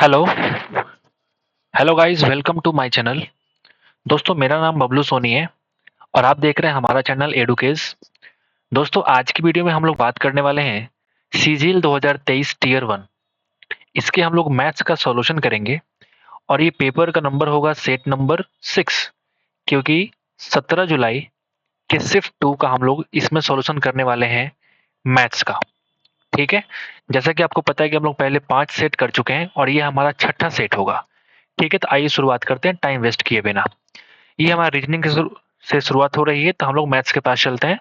Hello hello guys, welcome to my channel. दोस्तों, मेरा नाम बबलू सोनी है और आप देख रहे हैं हमारा चैनल एडुकेस। दोस्तों, आज की वीडियो में हम लोग बात करने वाले हैं सीजीएल 2023 टियर 1। इसके हम लोग मैथ्स का सॉल्यूशन करेंगे और ये पेपर का नंबर होगा सेट नंबर 6, क्योंकि 17 जुलाई के शिफ्ट 2 का हम लोग इसमें सॉल्यूशन करने वाले हैं मैथ्स का। ठीक है, जैसा कि आपको पता है कि हम लोग पहले 5 सेट कर चुके हैं और ये हमारा छठा सेट होगा। ठीक है, तो आइए शुरुआत करते हैं टाइम वेस्ट किए बिना। ये हमारा रीजनिंग से शुरुआत हो रही है, तो हम लोग मैथ्स के पास चलते हैं।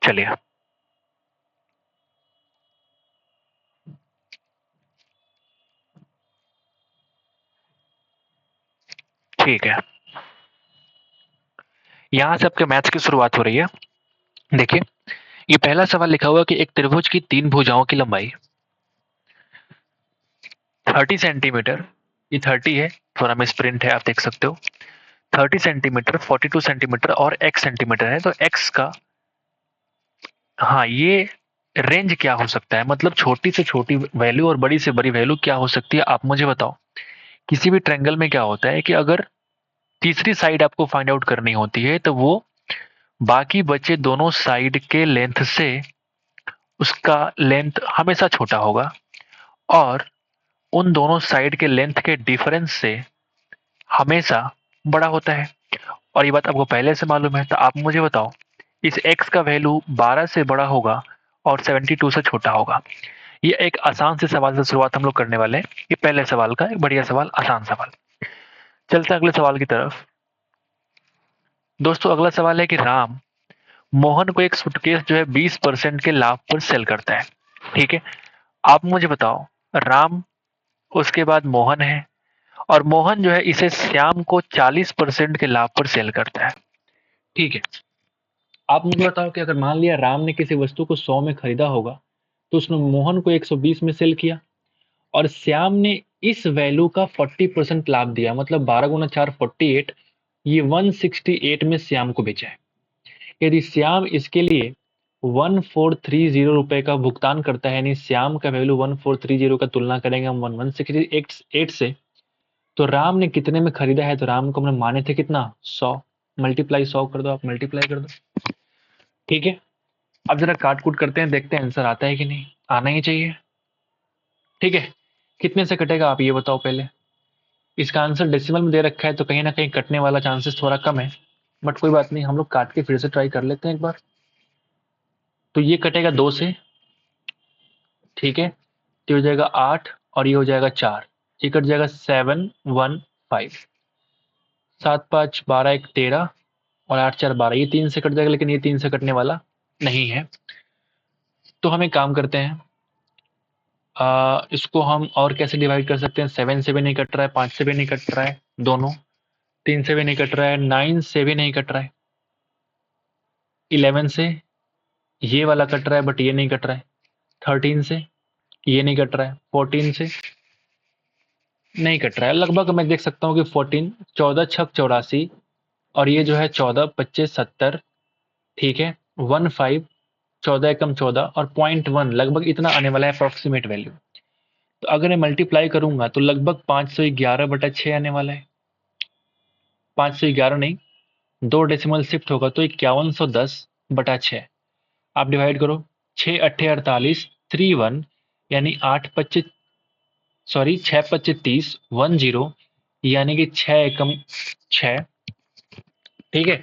चलिए। ठीक है, यहाँ से आपके मैथ्स की शुरुआत हो रही है। देखिए, ये पहला सवाल लिखा हुआ है कि एक त्रिभुज की 3 भुजाओं की लंबाई 30 सेंटीमीटर, ये 30 है, थोड़ा मिस प्रिंट है, आप देख सकते हो। 30 सेंटीमीटर, 42 सेंटीमीटर और x सेंटीमीटर है, तो x का, हाँ, ये रेंज क्या हो सकता है, मतलब छोटी से छोटी वैल्यू और बड़ी से बड़ी वैल्यू क्या हो सकती है, आप मुझे बताओ। किसी भी ट्रायंगल में क्या होता है कि अगर तीसरी साइड आपको फाइंड आउट करनी होती है, तो वो बाकी बचे दोनों साइड के लेंथ से उसका लेंथ हमेशा छोटा होगा और उन दोनों साइड के लेंथ के डिफरेंस से हमेशा बड़ा होता है। और ये बात आपको पहले से मालूम है, तो आप मुझे बताओ, इस x का वैल्यू 12 से बड़ा होगा और 72 से छोटा होगा। ये एक आसान से सवाल से शुरुआत हम लोग करने वाले हैं। ये पहले सवाल का एक बढ़िया सवाल, आसान सवाल। चलते हैं अगले सवाल की तरफ। दोस्तों, अगला सवाल है कि राम मोहन को एक सूटकेस जो है 20% के लाभ पर सेल करता है। ठीक है, आप मुझे बताओ, राम, उसके बाद मोहन है और मोहन जो है इसे श्याम को 40% के लाभ पर सेल करता है। ठीक है, आप मुझे बताओ कि अगर मान लिया राम ने किसी वस्तु को 100 में खरीदा होगा, तो उसने मोहन को 120 में सेल किया और श्याम ने इस वैल्यू का 40% लाभ दिया, मतलब 12 गुना 4 48, ये 168 में श्याम को बेचा है। यदि श्याम इसके लिए 1430 रुपए का भुगतान करता है, यानी श्याम का वैल्यू 1430 का तुलना करेंगे हम 1168 से, तो राम ने कितने में खरीदा है, तो राम को हमने माने थे कितना, 100। मल्टीप्लाई 100 कर दो, आप मल्टीप्लाई कर दो। ठीक है, अब जरा काट कूट करते हैं, देखते हैं आंसर आता है कि नहीं, आना ही चाहिए। ठीक है, कितने से कटेगा आप ये बताओ पहले। इसका आंसर डेसिमल में दे रखा है, तो कहीं ना कहीं कटने वाला चांसेस थोड़ा कम है, बट कोई बात नहीं, हम लोग काट के फिर से ट्राई कर लेते हैं एक बार। तो ये कटेगा 2 से, ठीक है, तो हो जाएगा 8 और ये हो जाएगा 4, ये कट जाएगा 715, 7 5 12 1 13 और 8 4 12, ये 3 से कट जाएगा, लेकिन ये 3 से कटने वाला नहीं है। तो हम एक काम करते हैं, इसको हम और कैसे डिवाइड कर सकते हैं। 7 से भी नहीं कट रहा है, 5 से भी नहीं कट रहा है दोनों, 3 से भी नहीं कट रहा है, 9 से भी नहीं कट रहा है, 11 से ये वाला कट रहा है बट ये नहीं कट रहा है, 13 से ये नहीं कट रहा है, 14 से नहीं कट रहा है। लगभग मैं देख सकता हूँ कि 14, 14 छक 84 और ये जो है 14 25 70, ठीक है, 15, 14 एकम 14 और 0.1, लगभग इतना आने वाला है अप्रोक्सीमेट वैल्यू। तो अगर मैं मल्टीप्लाई करूंगा तो लगभग 511/6 आने वाला है। 511 नहीं, 2 डेसिमल शिफ्ट होगा तो 5110/6। आप डिवाइड करो, 6 अट्ठे 48, 31, यानी 8 25, सॉरी 6 25 30, 10, यानी कि 6 एकम 6। ठीक है,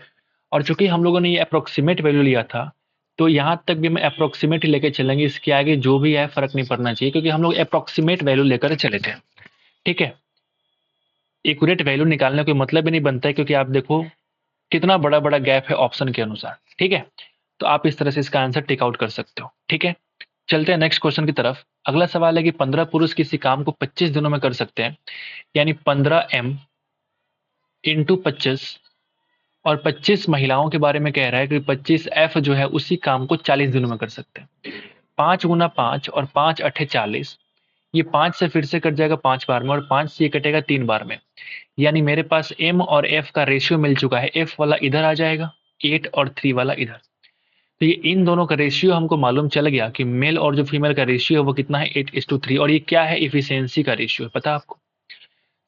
और चूंकि हम लोगों ने ये अप्रोक्सीमेट वैल्यू लिया था, तो यहाँ तक भी मैं अप्रोक्सीमेट ही लेके चलेंगे, इसके आगे जो भी है फर्क नहीं पड़ना चाहिए, क्योंकि हम लोग अप्रोक्सीमेट वैल्यू लेकर चले थे। ठीक है, एक्यूरेट वैल्यू निकालने का मतलब ही नहीं बनता है, क्योंकि आप देखो कितना बड़ा बड़ा गैप है ऑप्शन के अनुसार। ठीक है, तो आप इस तरह से इसका आंसर टेक आउट कर सकते हो। ठीक है, चलते हैं नेक्स्ट क्वेश्चन की तरफ। अगला सवाल है कि 15 पुरुष किसी काम को 25 दिनों में कर सकते हैं, यानी 15m इंटू 25, और 25 महिलाओं के बारे में कह रहा है कि 25f जो है उसी काम को 40 दिनों में कर सकते हैं। 5 गुना 5 और 5 अट्ठे 40, ये 5 से फिर से कट जाएगा 5 बार में और 5 से ये कटेगा 3 बार में, यानी मेरे पास m और f का रेशियो मिल चुका है। f वाला इधर आ जाएगा 8 और 3 वाला इधर, तो ये इन दोनों का रेशियो हमको मालूम चल गया कि मेल और जो फीमेल का रेशियो है वो कितना है 8:3। और ये क्या है, इफिशियंसी का रेशियो है, पता है आपको।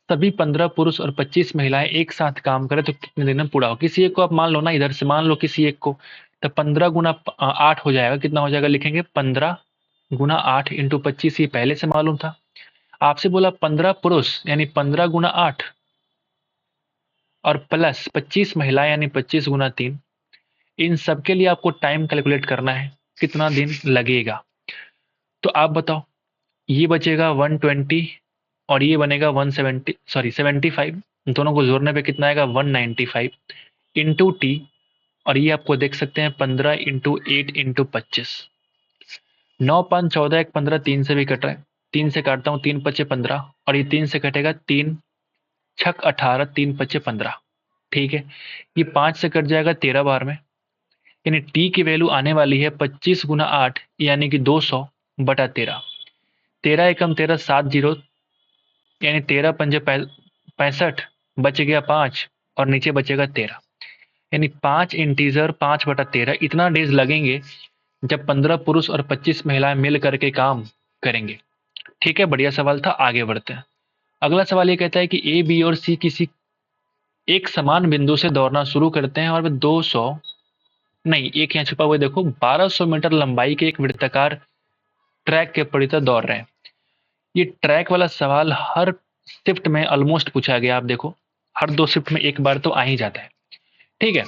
सभी 15 पुरुष और 25 महिलाएं एक साथ काम करें तो कितने दिन में पूरा हो। किसी एक को आप मान लो ना, इधर से मान लो किसी एक को, तो 15 गुना 8 हो जाएगा। कितना हो जाएगा, लिखेंगे 15 गुना 8 इंटू 25, ये पहले से मालूम था। आपसे बोला 15 पुरुष यानी 15 गुना 8 और प्लस 25 महिलाएं यानी 25 गुना 3। इन सब के लिए आपको टाइम कैलकुलेट करना है, कितना दिन लगेगा। तो आप बताओ, ये बचेगा 120 और ये बनेगा 170, सॉरी 75। दोनों को जोड़ने पे कितना आएगा 195 इंटू टी। और ये आपको देख सकते हैं 15 इंटू 8 इंटू 25। 9 5 14, एक 15, 3 से भी कट रहा है, 3 से काटता हूँ, 3 पचे 15 और ये 3 से कटेगा, 3 छक 18, 3 पचे 15। ठीक है, ये 5 से कट जाएगा 13 बार में, यानी टी की वैल्यू आने वाली है 25 गुना 8 यानी कि 200 बटा 13। 13 एकम 13, 7 जीरो, यानी 13 पंजे 65, बच गया 5 और नीचे बचेगा 13। यानी 5 इंटीजर 5/13 इतना डेज लगेंगे जब 15 पुरुष और 25 महिलाएं मिल करके काम करेंगे। ठीक है, बढ़िया सवाल था, आगे बढ़ते हैं। अगला सवाल ये कहता है कि ए बी और सी किसी एक समान बिंदु से दौड़ना शुरू करते हैं और वे 200 नहीं, एक यहाँ छुपा हुआ है, देखो 1200 मीटर लंबाई के एक वृत्ताकार ट्रैक के परितः दौड़ रहे हैं। ये ट्रैक वाला सवाल हर शिफ्ट में ऑलमोस्ट पूछा गया, आप देखो हर 2 शिफ्ट में एक बार तो आ ही जाता है। ठीक है,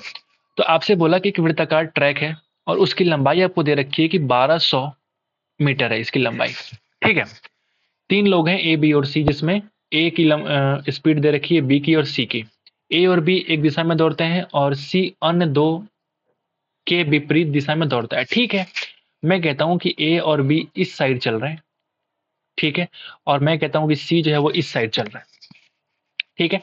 तो आपसे बोला कि एक वृत्ताकार ट्रैक है और उसकी लंबाई आपको दे रखी है कि 1200 मीटर है इसकी लंबाई। ठीक है, 3 लोग हैं ए बी और सी, जिसमें ए की स्पीड दे रखी है बी की और सी की। ए और बी एक दिशा में दौड़ते हैं और सी अन्य दो के विपरीत दिशा में दौड़ता है। ठीक है, मैं कहता हूं कि ए और बी इस साइड चल रहे हैं, ठीक है, और मैं कहता हूं कि सी जो है वो इस साइड चल रहा है। ठीक है,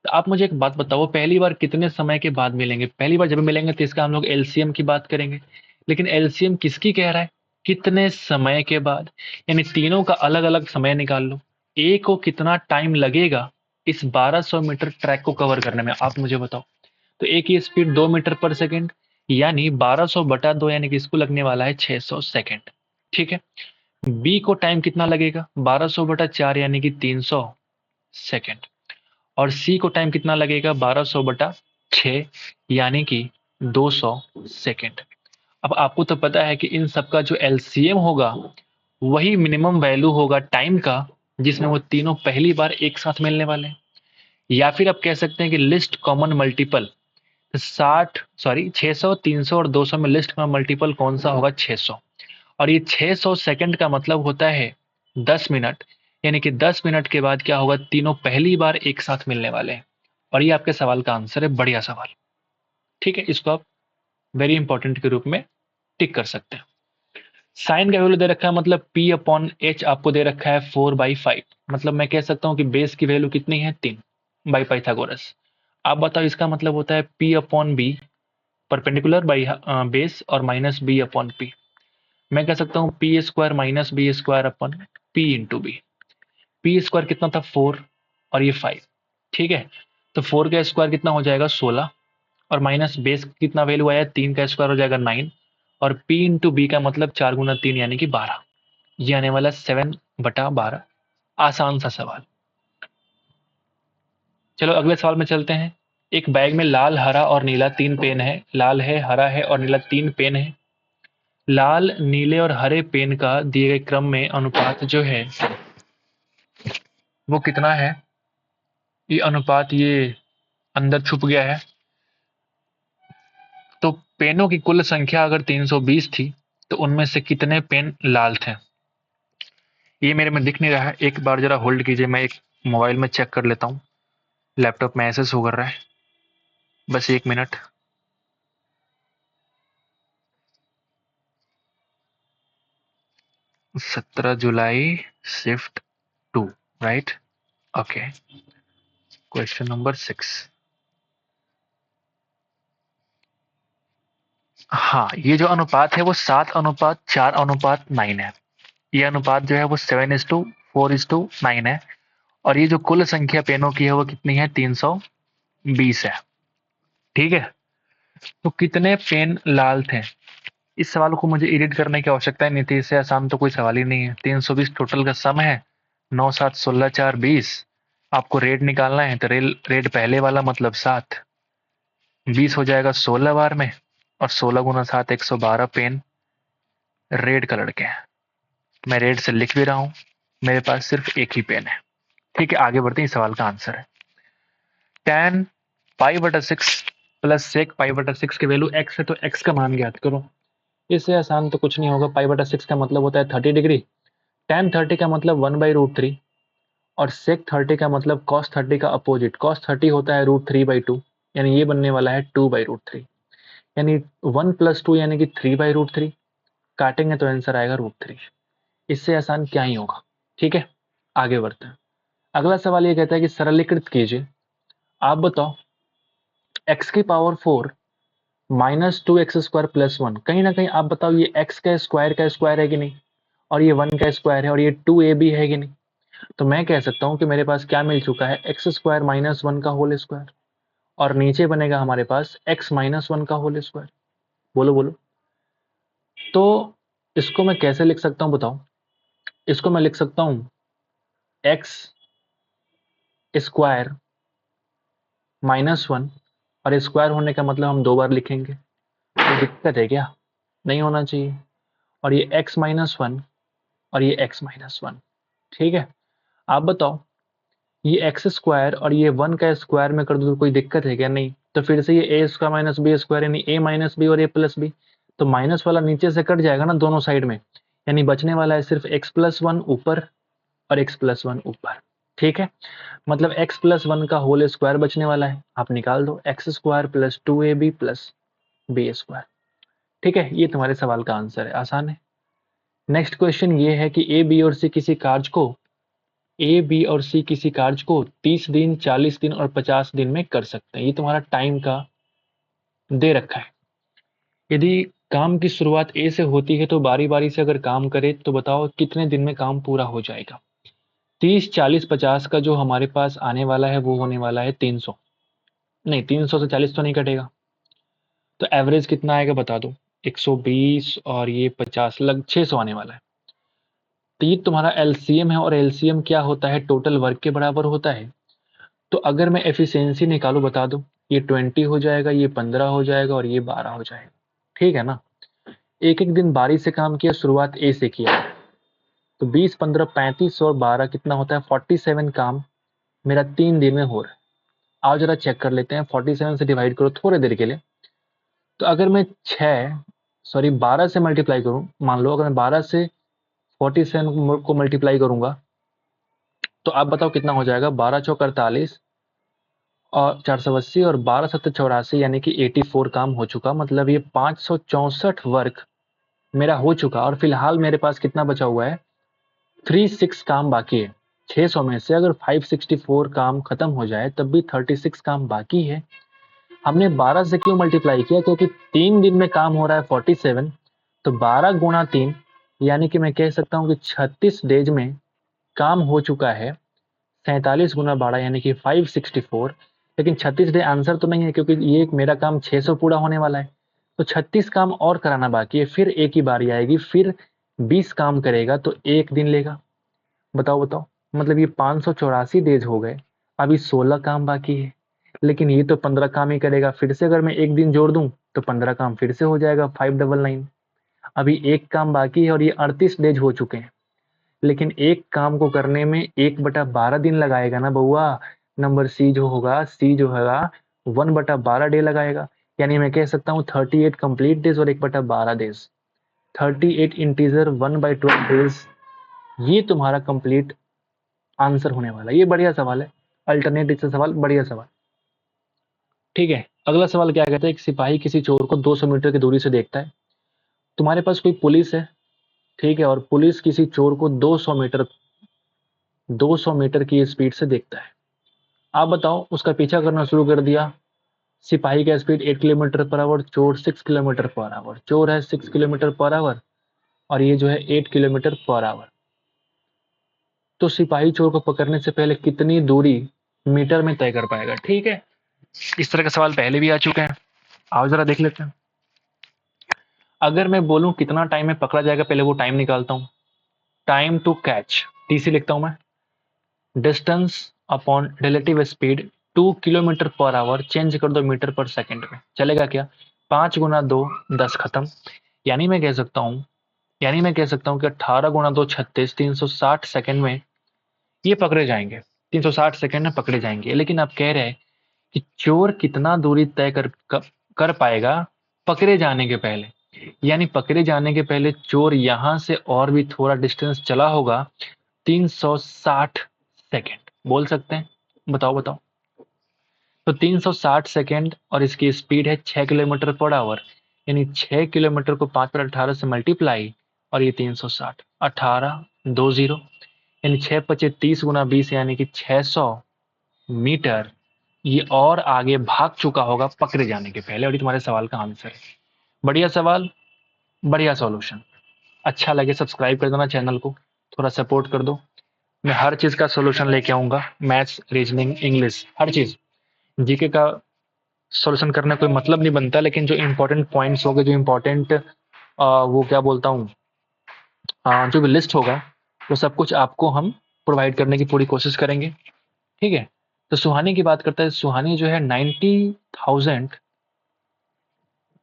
तो आप मुझे एक बात बताओ, पहली बार कितने समय के बाद मिलेंगे। पहली बार जब मिलेंगे तो इसका हम लोग एलसीएम की बात करेंगे, लेकिन एलसीएम किसकी कह रहा है, कितने समय के बाद, यानी तीनों का अलग अलग समय निकाल लो। ए को कितना टाइम लगेगा इस 1200 मीटर ट्रैक को कवर करने में, आप मुझे बताओ। तो ए की स्पीड 2 मीटर पर सेकेंड, यानी 1200 बटा 2, यानी कि इसको लगने वाला है 600 सेकेंड। ठीक है, बी को टाइम कितना लगेगा 1200 बटा 4 यानी कि 300 सेकेंड। और सी को टाइम कितना लगेगा 1200 बटा 6 यानी कि 200 सेकेंड। अब आपको तो पता है कि इन सबका जो एलसीएम होगा वही मिनिमम वैल्यू होगा टाइम का, जिसमें वो तीनों पहली बार एक साथ मिलने वाले हैं। या फिर आप कह सकते हैं कि लिस्ट कॉमन मल्टीपल 60, सॉरी 600, 300 और 200 में लिस्ट कॉमन मल्टीपल कौन सा होगा 600। और ये 600 सेकंड का मतलब होता है 10 मिनट, यानी कि 10 मिनट के बाद क्या होगा, तीनों पहली बार एक साथ मिलने वाले हैं। और ये आपके सवाल का आंसर है, बढ़िया सवाल। ठीक है, इसको आप वेरी इंपॉर्टेंट के रूप में टिक कर सकते हैं। साइन का वैल्यू दे रखा है, मतलब P अपॉन एच आपको दे रखा है 4/5, मतलब मैं कह सकता हूं कि बेस की वैल्यू कितनी है 3 बाई पाइथागोरस। आप बताओ, इसका मतलब होता है P upon B perpendicular by base और माइनस बी अपॉन पी। मैं कह सकता हूँ P square minus B square upon P into B. P square कितना था 4 और ये 5। ठीक है, तो 4 का स्क्वायर कितना हो जाएगा 16 और माइनस बेस कितना वैल्यू आया 3 का स्क्वायर हो जाएगा 9 और पी इंटू बी का मतलब 4 गुना 3 यानी कि 12। ये आने वाला 7/12। आसान सा सवाल। चलो अगले सवाल में चलते हैं। एक बैग में लाल, हरा और नीला 3 पेन है। लाल है, हरा है और नीला 3 पेन है। लाल, नीले और हरे पेन का दिए गए क्रम में अनुपात जो है वो कितना है। ये अनुपात ये अंदर छुप गया है। तो पेनों की कुल संख्या अगर 320 थी तो उनमें से कितने पेन लाल थे। ये मेरे में दिख नहीं रहा है, एक बार जरा होल्ड कीजिए, मैं एक मोबाइल में चेक कर लेता हूँ। लैपटॉप में ऐसे शो कर रहा है, बस 1 मिनट। सत्रह जुलाई shift 2, right. Okay, question number 6। हाँ, ये जो अनुपात है वो 7/4/9 है। ये अनुपात जो है वो 7:4:9 है। और ये जो कुल संख्या पेनों की है वो कितनी है 320 है। ठीक है, तो कितने पेन लाल थे। इस सवाल को मुझे एडिट करने की आवश्यकता नहीं थी, इससे आसान तो कोई सवाल ही नहीं है। 320 टोटल का सम है, 9 7 16 4 20। आपको रेट निकालना है तो रेट पहले वाला मतलब 7, 20 हो जाएगा 16 बार में, और 16 गुना 7 112 पेन रेड कलर के हैं। मैं रेड से लिख भी रहा हूँ, मेरे पास सिर्फ एक ही पेन है। ठीक है, आगे बढ़ते हैं। इस सवाल का आंसर है tan π/6 प्लस सेक π/6 की वैल्यू x है, तो x का मान ज्ञात करो। इससे आसान तो कुछ नहीं होगा। π/6 का मतलब होता है 30 डिग्री, tan 30 का मतलब 1/√3, और sec 30 का मतलब cos 30 का अपोजिट। cos 30 होता है √3/2, यानी ये बनने वाला है 2/√3, यानी 1 + 2 यानी कि 3/√3। काटेंगे तो आंसर आएगा √3। इससे आसान क्या ही होगा। ठीक है, आगे बढ़ते हैं। अगला सवाल ये कहता है कि सरलीकृत कीजिए। आप बताओ x⁴ -2x² + 1, कहीं ना कहीं आप बताओ ये x का स्क्वायर है कि नहीं, और ये 1 का स्क्वायर है, और ये 2ab है कि नहीं। तो मैं कह सकता हूं कि मेरे पास क्या मिल चुका है, x² - 1 का होल स्क्वायर, और नीचे बनेगा हमारे पास x - 1 का होल स्क्वायर। बोलो बोलो। तो इसको मैं कैसे लिख सकता हूं बताओ। इसको मैं लिख सकता हूं x² -1, और स्क्वायर होने का मतलब हम 2 बार लिखेंगे, तो दिक्कत है क्या, नहीं होना चाहिए। और ये x - 1 और ये x - 1। ठीक है, आप बताओ ये x² और ये 1 का स्क्वायर में कर दो तो कोई दिक्कत है क्या, नहीं। तो फिर से ये a² - b² यानी a - b और a + b, तो माइनस वाला नीचे से कट जाएगा ना दोनों साइड में, यानी बचने वाला है सिर्फ x + 1 ऊपर और x + 1 ऊपर। ठीक है, मतलब x + 1 का होल स्क्वायर बचने वाला है, आप निकाल दो x² + 2ab + b²। ठीक है, ये तुम्हारे सवाल का आंसर है, आसान है। नेक्स्ट क्वेश्चन ये है कि ए बी और सी किसी कार्य को 30 दिन, 40 दिन और 50 दिन में कर सकते हैं। ये तुम्हारा टाइम का दे रखा है। यदि काम की शुरुआत ए से होती है तो बारी बारी से अगर काम करे तो बताओ कितने दिन में काम पूरा हो जाएगा। 30 40 50 का जो हमारे पास आने वाला है वो होने वाला है 300। नहीं, 300 से 40 तो नहीं कटेगा, तो एवरेज कितना आएगा बता दो। 120 और ये 50 लग 600 आने वाला है। तो ये तुम्हारा एलसीएम है, और एलसीएम क्या होता है, टोटल वर्क के बराबर होता है। तो अगर मैं एफिशिएंसी निकालू बता दो, ये 20 हो जाएगा, ये 15 हो जाएगा और ये 12 हो जाएगा। ठीक है ना, एक एक दिन बारी से काम किया, शुरुआत ए से किया, तो 20 15 35 और 12 कितना होता है 47 काम मेरा 3 दिन में हो रहा है। आओ जरा चेक कर लेते हैं, 47 से डिवाइड करो थोड़ी देर के लिए। तो अगर मैं 12 से मल्टीप्लाई करूं, मान लो अगर मैं 12 से 47 को मल्टीप्लाई करूंगा तो आप बताओ कितना हो जाएगा। 12 चौक 48 और 480 और 12 सत्तर 84, यानी कि 84 काम हो चुका। मतलब ये 564 वर्क मेरा हो चुका, और फिलहाल मेरे पास कितना बचा हुआ है 36 काम बाकी है। 600 में से अगर 564 काम खत्म हो जाए तब भी 36 काम बाकी है। हमने 12 से क्यों मल्टीप्लाई किया, क्योंकि 3 दिन में काम हो रहा है 47, तो 12 गुणा 3 यानी कि मैं कह सकता हूं कि 36 डेज में काम हो चुका है। 47 गुना 12 यानी कि 564। लेकिन 36 डे आंसर तो नहीं है, क्योंकि ये मेरा काम 600 पूरा होने वाला है, तो 36 काम और कराना बाकी है। फिर एक ही बारी आएगी, फिर 20 काम करेगा तो 1 दिन लेगा। बताओ बताओ, मतलब ये 584 डेज हो गए, अभी 16 काम बाकी है। लेकिन ये तो 15 काम ही करेगा, फिर से अगर मैं 1 दिन जोड़ दूं तो 15 काम फिर से हो जाएगा 599। अभी एक काम बाकी है और ये 38 डेज हो चुके हैं। लेकिन एक काम को करने में 1/12 दिन लगाएगा ना बउआ। नंबर सी जो होगा 1/12 डे लगाएगा। यानी मैं कह सकता हूँ 38 कंप्लीट डेज और 1/12 डेज। 38 इंटीजर 1/12 डेज, ये तुम्हारा कंप्लीट आंसर होने वाला है। ये बढ़िया सवाल है, अल्टरनेट से सवाल, बढ़िया सवाल। ठीक है, अगला सवाल क्या कहता है, एक सिपाही किसी चोर को 200 मीटर की दूरी से देखता है। तुम्हारे पास कोई पुलिस है, ठीक है, और पुलिस किसी चोर को 200 मीटर की स्पीड से देखता है। आप बताओ, उसका पीछा करना शुरू कर दिया। सिपाही का स्पीड 8 किलोमीटर पर आवर, चोर 6 किलोमीटर पर आवर। चोर है 6 किलोमीटर पर आवर और ये जो है 8 किलोमीटर पर आवर। तो सिपाही चोर को पकड़ने से पहले कितनी दूरी मीटर में तय कर पाएगा। ठीक है, इस तरह के सवाल पहले भी आ चुके हैं, आओ जरा देख लेते हैं। अगर मैं बोलूं कितना टाइम में पकड़ा जाएगा, पहले वो टाइम निकालता हूं। टाइम टू कैच, टीसी लिखता हूं मैं। Distance upon relative speed 2 kilometre per hour, change कर दो मीटर पर सेकंड में, चलेगा क्या? 5 गुना 2 10 खत्म। यानी मैं कह सकता हूँ कि 18 गुना 2 36, 360 सेकंड में ये पकड़े जाएंगे। 360 सेकंड में पकड़े जाएंगे। लेकिन आप कह रहे हैं कि चोर कितना दूरी तय कर पाएगा पकड़े जाने के पहले। यानी पकड़े जाने के पहले चोर यहां से और भी थोड़ा डिस्टेंस चला होगा, 360 सेकंड बोल सकते हैं। बताओ बताओ। तो 360 सेकंड और इसकी स्पीड है 6 किलोमीटर पर आवर। यानी 6 किलोमीटर को 5 पर 18 से मल्टीप्लाई, और ये 360, 18 2 0, यानी 6 × 25 = 30 यानी कि 600 मीटर ये और आगे भाग चुका होगा पकड़े जाने के पहले। और ये तुम्हारे सवाल का आंसर है। बढ़िया सवाल, बढ़िया सॉल्यूशन। अच्छा लगे सब्सक्राइब कर देना चैनल को, थोड़ा सपोर्ट कर दो। मैं हर चीज का सॉल्यूशन लेके आऊंगा, मैथ्स, रीजनिंग, इंग्लिश, हर चीज। जीके का सॉल्यूशन करने कोई मतलब नहीं बनता, लेकिन जो इंपॉर्टेंट पॉइंट्स हो गए, जो इंपॉर्टेंट वो क्या बोलता हूँ, जो भी लिस्ट होगा, वो सब कुछ आपको हम प्रोवाइड करने की पूरी कोशिश करेंगे। ठीक है। तो सुहानी की बात करते हैं। सुहानी जो है 90,000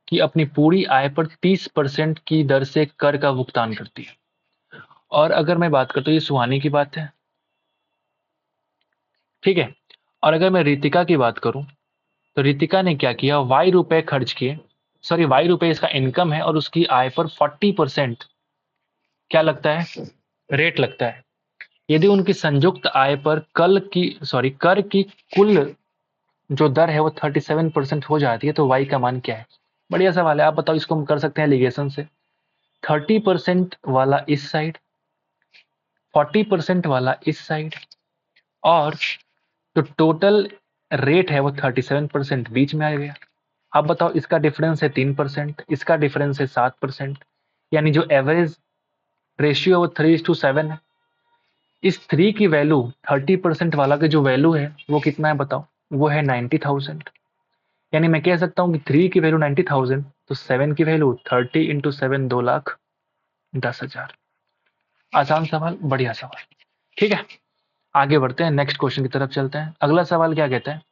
की अपनी पूरी आय पर 30% की दर से कर का भुगतान करती है। और अगर मैं बात करता हूँ, ये सुहानी की बात है, ठीक है। और अगर मैं रितिका की बात करूं, तो रितिका ने क्या किया, वाई रुपए खर्च किए, सॉरी वाई रुपए इसका इनकम है, और उसकी आय पर 40% क्या लगता है, रेट लगता है। यदि उनकी संयुक्त आय पर कर की कुल जो दर है वो 37% हो जाती है, तो वाई का मान क्या है? बढ़िया सवाल है। आप बताओ, इसको हम कर सकते हैं एलिगेशन से। 30% वाला इस साइड, 40% वाला इस साइड, और जो टोटल रेट है वो 37% बीच में आ गया। अब बताओ, इसका डिफरेंस है 3%, इसका डिफरेंस है 7%, यानी जो एवरेज रेशियो है वो 3:7 है। इस 3 की वैल्यू, 30% वाला का जो वैल्यू है वो कितना है बताओ? वो है 90,000। यानी मैं कह सकता हूँ कि 3 की वैल्यू 90,000, तो 7 की वैल्यू 30 × 7 2,10,000। आसान सवाल, बढ़िया सवाल। ठीक है, आगे बढ़ते हैं, नेक्स्ट क्वेश्चन की तरफ चलते हैं। अगला सवाल क्या कहता है?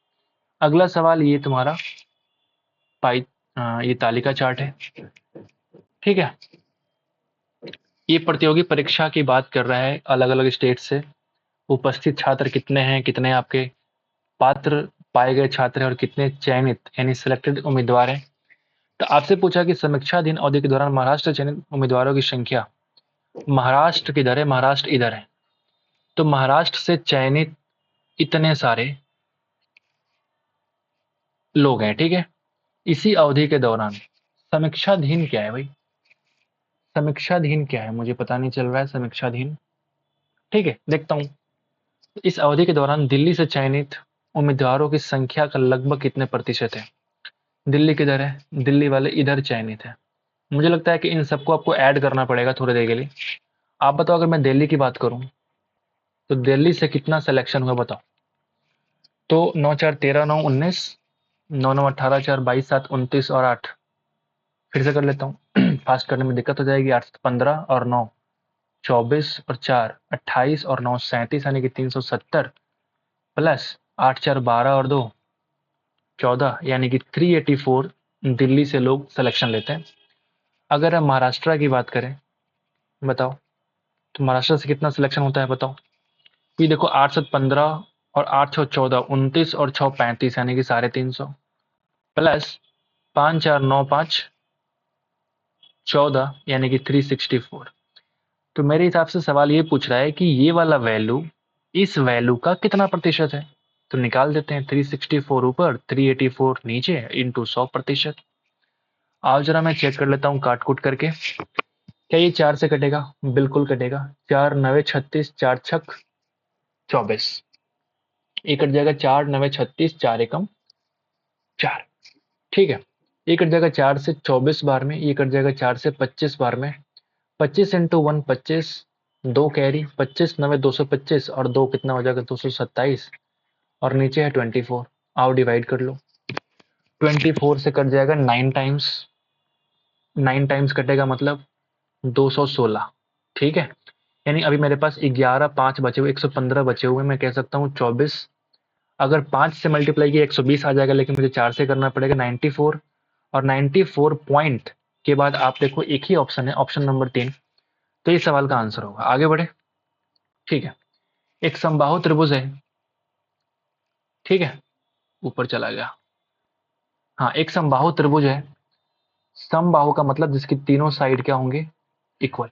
अगला सवाल ये तुम्हारा पाई ये तालिका चार्ट है। ठीक है, ये प्रतियोगी परीक्षा की बात कर रहा है, अलग अलग स्टेट से उपस्थित छात्र कितने हैं, कितने आपके पात्र पाए गए छात्र हैं, और कितने चयनित यानी सिलेक्टेड उम्मीदवार हैं। तो आपसे पूछा कि समीक्षाधीन अवधि के दौरान महाराष्ट्र चयनित उम्मीदवारों की संख्या, महाराष्ट्र किधर है, महाराष्ट्र इधर है, तो महाराष्ट्र से चयनित इतने सारे लोग हैं। ठीक है, इसी अवधि के दौरान समीक्षाधीन क्या है भाई? समीक्षाधीन क्या है, मुझे पता नहीं चल रहा है समीक्षाधीन। ठीक है, देखता हूं। इस अवधि के दौरान दिल्ली से चयनित उम्मीदवारों की संख्या का लगभग कितने प्रतिशत है? दिल्ली किधर है, दिल्ली वाले इधर चयनित है। मुझे लगता है कि इन सबको आपको ऐड करना पड़ेगा थोड़ी देर के लिए। आप बताओ, अगर मैं दिल्ली की बात करूं, तो दिल्ली से कितना सिलेक्शन हुआ बताओ? तो 9 × 4 = 13, 9 × 19, 9 × 9 = 18, 4 × 22, 7 × 29 और 8। फिर से कर लेता हूँ फास्ट करने में दिक्कत हो जाएगी। 8 × 15 और 9 24 और 4 28 और 9 37, यानी कि 370, प्लस 8 × 4 = 12 और 2 14, यानी कि 384 दिल्ली से लोग सिलेक्शन लेते हैं। अगर हम महाराष्ट्र की बात करें, बताओ, तो महाराष्ट्र से कितना सिलेक्शन होता है बताओ? ये देखो, 8 × 7 = 15 और 8 × 6 = 14, 29 और 6 = 35, यानी कि 350, प्लस 5 × 4 = 9 5 14, यानी कि 364। तो मेरे हिसाब से सवाल ये पूछ रहा है कि ये वाला वैल्यू इस वैल्यू का कितना प्रतिशत है। तो निकाल देते हैं, 364 ऊपर, 384 नीचे, इंटू 100%। आओ जरा मैं चेक कर लेता हूँ काट कूट करके। क्या ये 4 से कटेगा? बिल्कुल कटेगा। 4 × 9 = 36, 4 × 6 = 24, ये कट जाएगा। 4 × 9 = 36, 4 एकम 4। ठीक है, ये कट जाएगा 4 से 24 बार में, ये कट जाएगा 4 से 25 बार में। 25 × 1 25, 2 कैरी, 25 9 225, और 2 कितना हो जाएगा, 227, और नीचे है 24। आओ डिवाइड कर लो, 24 से कट जाएगा 9 टाइम्स, 9 टाइम्स कटेगा मतलब 216, ठीक है। यानी अभी मेरे पास 11, 5 बचे हुए, 115 बचे हुए, मैं कह सकता हूँ 24। अगर 5 से मल्टीप्लाई किया 120 आ जाएगा, लेकिन मुझे 4 से करना पड़ेगा 94। और 94 पॉइंट के बाद आप देखो एक ही ऑप्शन है, ऑप्शन नंबर 3। तो ये सवाल का आंसर होगा। आगे बढ़े, ठीक है। एक समबाहु त्रिभुज है, ठीक है, ऊपर चला गया। हाँ, एक समबाहु त्रिभुज है। समबाहु का मतलब जिसकी तीनों साइड क्या होंगे, इक्वल।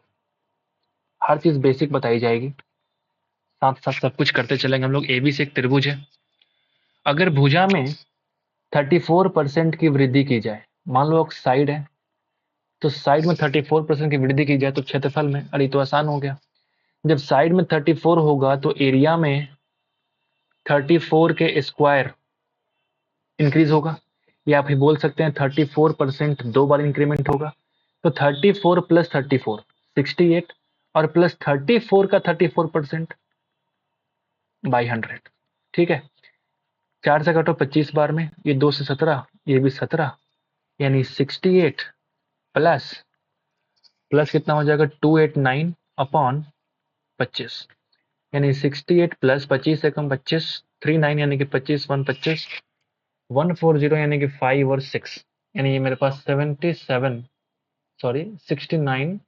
हर चीज बेसिक बताई जाएगी, साथ साथ सब कुछ करते चलेंगे हम लोग। ए बी से एक त्रिभुज है। अगर भुजा में 34% की वृद्धि की जाए, मान लो एक साइड है, तो साइड में 34% की वृद्धि की जाए तो क्षेत्रफल में, अरे तो आसान हो गया। जब साइड में 34 होगा तो एरिया में 34 के स्क्वायर इंक्रीज होगा, या फिर बोल सकते हैं 34% 2 बार इंक्रीमेंट होगा। तो 34 प्लस 34 68, और प्लस 34 का 34% बाई 100, ठीक है। 4 से काटो 25 बार में, ये 2 से 17, ये भी 17, यानी 68 प्लस प्लस कितना हो जाएगा 289 अपॉन 25, यानी 68 प्लस 25 से कम 25, 39 यानी कि 25 1 25, 140 यानी कि 5 और 6, यानी ये मेरे पास 77, सॉरी 69,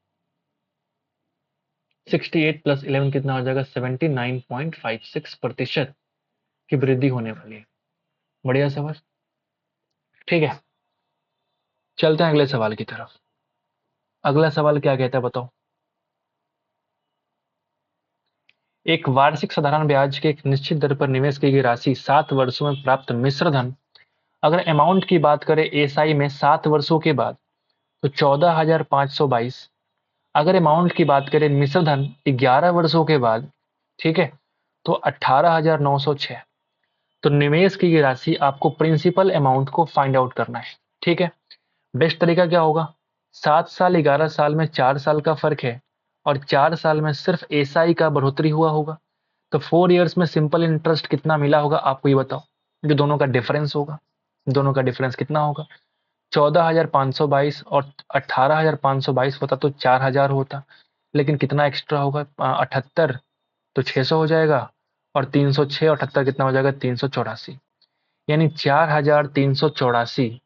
68 प्लस 11 कितना हो जाएगा 79.56% की वृद्धि होने वाली है। बढ़िया सवाल, ठीक है। चलते हैं अगले सवाल की तरफ। अगला सवाल क्या कहता है बताओ। एक वार्षिक साधारण ब्याज के एक निश्चित दर पर निवेश की गई राशि 7 वर्षों में प्राप्त मिश्र धन, अगर अमाउंट की बात करें एसआई में 7 वर्षों के बाद तो 14,522। अगर अमाउंट की बात करें मिश्र धन 11 वर्षों के बाद, ठीक है, तो 18,906। तो निवेश की गई राशि आपको प्रिंसिपल अमाउंट को फाइंड आउट करना है, ठीक है। बेस्ट तरीका क्या होगा, 7 साल 11 साल में 4 साल का फर्क है, और 4 साल में सिर्फ एसआई का बढ़ोतरी हुआ होगा। तो 4 ईयर्स में सिंपल इंटरेस्ट कितना मिला होगा आपको ये बताओ, जो दोनों का डिफरेंस होगा। दोनों का डिफरेंस कितना होगा, 14,522 और 18,522 होता तो 4,000 होता, लेकिन कितना एक्स्ट्रा होगा 78, तो 600 हो जाएगा। और 306 और 78 कितना हो जाएगा 384, यानी 4,384।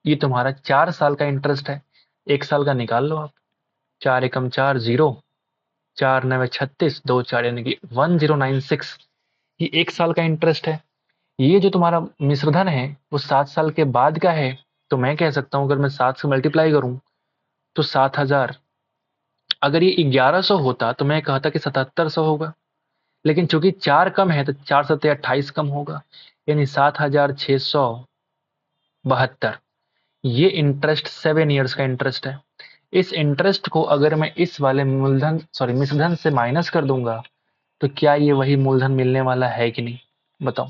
ये तुम्हारा 4 साल का इंटरेस्ट है। 1 साल का निकाल लो आप, 4 एकम 4 0, 4 9 36, 2 4 यानी कि 1096। ये 1 साल का इंटरेस्ट है। ये जो तुम्हारा मिश्रधन है वो 7 साल के बाद का है। तो मैं कह सकता हूँ अगर मैं 7 से मल्टीप्लाई करूँ तो 7,000। अगर ये 1100 होता तो मैं कहता कि 7700 होगा, लेकिन चूंकि 4 कम है तो 4 सत्ते 28 कम होगा, यानी 7,672। ये इंटरेस्ट 7 ईयर्स का इंटरेस्ट है। इस इंटरेस्ट को अगर मैं इस वाले मूलधन सॉरी मिश्रधन से माइनस कर दूंगा तो क्या ये वही मूलधन मिलने वाला है कि नहीं, बताओ।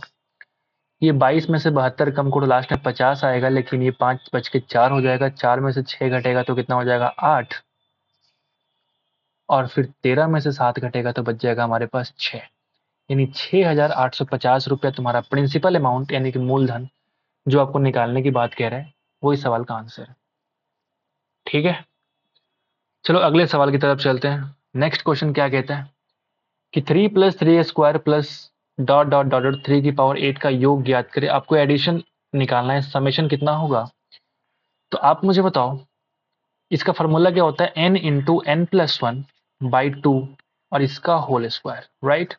ये 22 में से 72 कम करो, लास्ट में 50 आएगा, लेकिन ये 5 बच के 4 हो जाएगा, 4 में से 6 घटेगा तो कितना हो जाएगा 8, और फिर 13 में से 7 घटेगा तो बच जाएगा हमारे पास 6, यानी 6,850 रुपया तुम्हारा प्रिंसिपल अमाउंट यानी कि मूलधन जो आपको निकालने की बात कह रहा है, वही सवाल का आंसर है, ठीक है। चलो अगले सवाल की तरफ चलते हैं। नेक्स्ट क्वेश्चन क्या कहता है कि 3 + 3 square plus dot dot dot dot 3 की पावर 8 का योग ज्ञात करें। आपको एडिशन निकालना है, समेशन कितना होगा। तो आप मुझे बताओ इसका फॉर्मूला क्या होता है, n into N plus one by two और इसका होल स्क्वायर, राइट।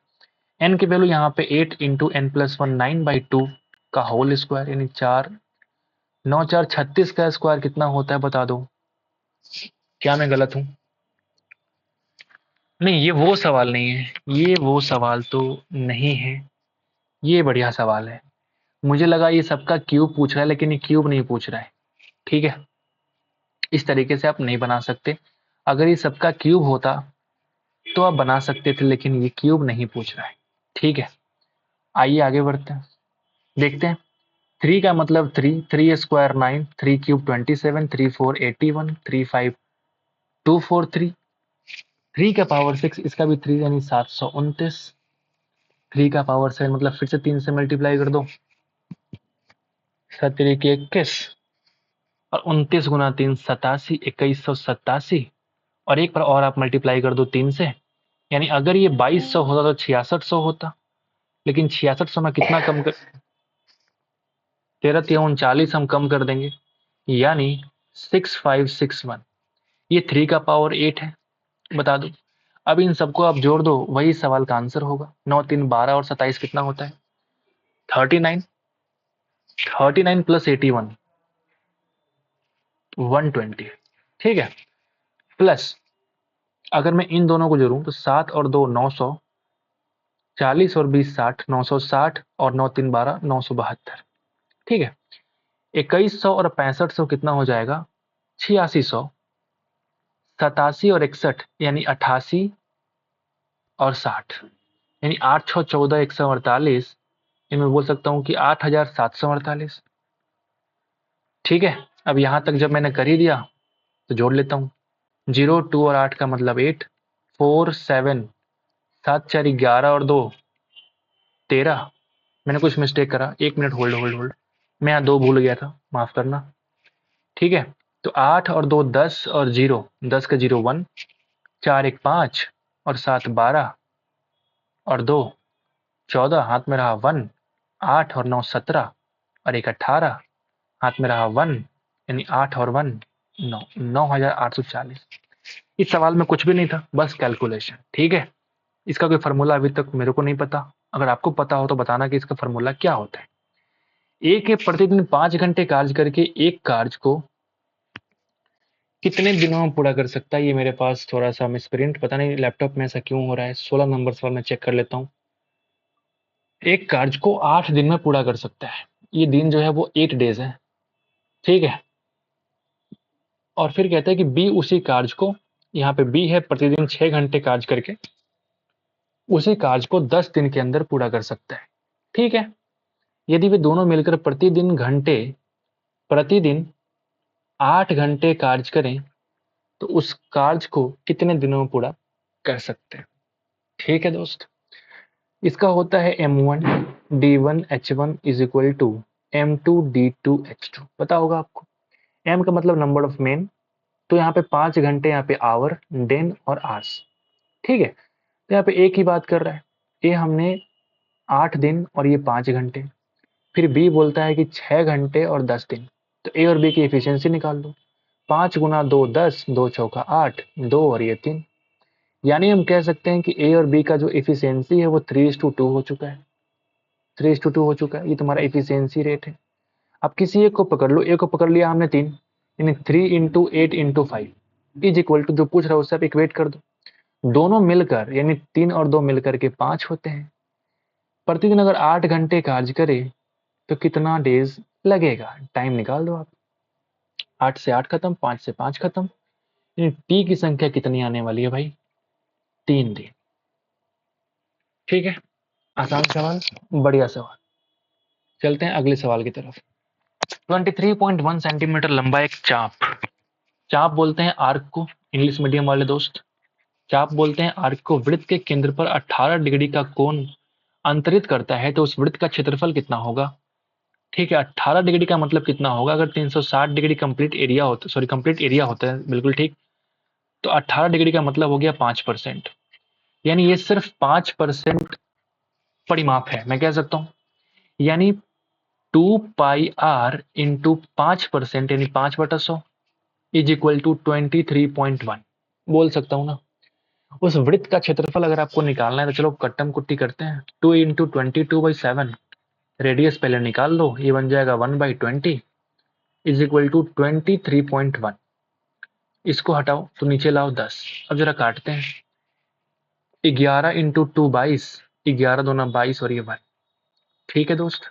n की वैल्यू यहाँ पे 8 इंटू एन प्लस वन 9/2 का होल स्क्वायर, यानी 4 9 4 36 का स्क्वायर कितना होता है बता दो। क्या मैं गलत हूँ, नहीं ये वो सवाल नहीं है, ये वो सवाल तो नहीं है। ये बढ़िया सवाल है। मुझे लगा ये सबका क्यूब पूछ रहा है, लेकिन ये क्यूब नहीं पूछ रहा है, ठीक है। इस तरीके से आप नहीं बना सकते। अगर ये सबका क्यूब होता तो आप बना सकते थे, लेकिन ये क्यूब नहीं पूछ रहा है, ठीक है। आइए आगे बढ़ते हैं, देखते हैं। 3 का मतलब 3, 3 स्क्वायर 9, 3 क्यूब 27, 3 4 81, 3 5 243, 3 का पावर 6 इसका भी 3 यानी 729, 3 का पावर 7 मतलब फिर से 3 से मल्टीप्लाई कर दो, 7 3 की 21, और 29 गुना 3 87, 2187, और एक पर और आप मल्टीप्लाई कर दो 3 से, यानी अगर ये 2200 होता तो 6600 होता, लेकिन 6600 में कितना कम कर, 13 हम कम कर देंगे, यानी 6561। ये 3 का पावर 8 है, बता दो। अब इन सबको आप जोड़ दो, वही सवाल का आंसर होगा। 9 3 12 और 27 कितना होता है? 39। 39 प्लस 81 120, ठीक है। प्लस अगर मैं इन दोनों को जोड़ूं तो 7 और 2 900, 40 और 20 60, 960, और 9 3 12 972, ठीक है। 2100 और 6500 कितना हो जाएगा? 8600। 87 और 61 यानी 88 और 60, यानी 8 6 14 148, इनमें बोल सकता हूं कि 8748, ठीक है। अब यहां तक जब मैंने कर ही दिया तो जोड़ लेता हूं। 0 2 और 8 का मतलब 8, 4 7, 7 4 11 और 2 13। मैंने कुछ मिस्टेक करा, 1 मिनट, होल्ड होल्ड होल्ड, मैं यहाँ 2 भूल गया था, माफ करना, ठीक है। तो 8 और 2 10 और 0, 10 का 0 1, 4 1 5 और 7 12 और 2 14, हाथ में रहा 1, 8 और 9 17 और 1 18, हाथ में रहा 1, यानी 8 और 1 9, 9840। इस सवाल में कुछ भी नहीं था, बस कैलकुलेशन, ठीक है। इसका कोई फार्मूला अभी तक मेरे को नहीं पता, अगर आपको पता हो तो बताना कि इसका फार्मूला क्या होता है। एक है प्रतिदिन 5 घंटे कार्य करके एक कार्य को कितने दिनों में पूरा कर सकता है? ये मेरे पास थोड़ा सा मिसप्रिंट, पता नहीं लैपटॉप में ऐसा क्यों हो रहा है। 16 नंबर सवाल मैं चेक कर लेता हूँ। एक कार्य को 8 दिन में पूरा कर सकता है, ये दिन जो है वो 8 डेज है, ठीक है। और फिर कहते हैं कि बी उसी कार्य को, यहाँ पे बी है प्रतिदिन 6 घंटे कार्य करके उसी कार्य को 10 दिन के अंदर पूरा कर सकता है, ठीक है। यदि वे दोनों मिलकर प्रतिदिन 8 घंटे कार्य करें तो उस कार्य को कितने दिनों में पूरा कर सकते हैं, ठीक है दोस्त। इसका होता है M1 D1 H1 is equal to M2 D2 H2, पता होगा आपको। M का मतलब नंबर ऑफ मेन, तो यहाँ पे 5 घंटे, यहाँ पे आवर, डेन और आवर्स, ठीक है। तो यहाँ पे एक ही बात कर रहा है, ये हमने 8 दिन और ये 5 घंटे। फिर बी बोलता है कि 6 घंटे और 10 दिन, तो ए और बी की एफिशिएंसी निकाल दो। 5 गुना 2 10, 2 चौका 8, 2 और ये 3, यानी हम कह सकते हैं कि ए और बी का जो एफिशिएंसी है वो 3:2 हो चुका है। 3:2 हो चुका है, ये तुम्हारा एफिशिएंसी रेट है। अब किसी एक को पकड़ लो, ए को पकड़ लिया हमने 3, यानी 3 × 8 × 5 इज इक्वल टू, जो पूछ रहा है उससे आप इक्वेट कर दो। दोनों मिलकर यानी 3 और 2 मिलकर के 5 होते हैं। प्रतिदिन अगर 8 घंटे कार्य करे तो कितना डेज लगेगा? टाइम निकाल दो आप। 8 से 8 खत्म, 5 से 5 खत्म, यानी टी की संख्या कितनी आने वाली है भाई? 3 दिन, ठीक है। आसान सवाल, बढ़िया सवाल। चलते हैं अगले सवाल की तरफ। 23.1 सेंटीमीटर लंबा एक चाप, चाप बोलते हैं आर्क को, इंग्लिश मीडियम वाले दोस्त। चाप बोलते हैं आर्क को वृत्त के केंद्र पर 18 डिग्री का कोण अंतरित करता है, तो उस वृत्त का क्षेत्रफल कितना होगा? ठीक है, 18 डिग्री का मतलब कितना होगा? अगर 360 डिग्री कंप्लीट एरिया होता, सॉरी कंप्लीट एरिया होता है, बिल्कुल ठीक, तो 18 डिग्री का मतलब हो गया 5%, यानी ये सिर्फ 5% परिमाप है, मैं कह सकता हूँ। यानी 2πr इंटू 5%, यानी 5/100 इज इक्वल टू 23.1, बोल सकता हूँ ना। उस वृत्त का क्षेत्रफल अगर आपको निकालना है तो चलो कट्टम कुट्टी करते हैं। 2 इंटू 22/7, रेडियस पहले निकाल लो, ये बन जाएगा 1/20 इज इक्वल टू 23.1। इसको हटाओ तो नीचे लाओ 10। अब जरा काटते हैं। 11 इंटू 2 22, 11 दूना 22 और ये 1, ठीक है दोस्त।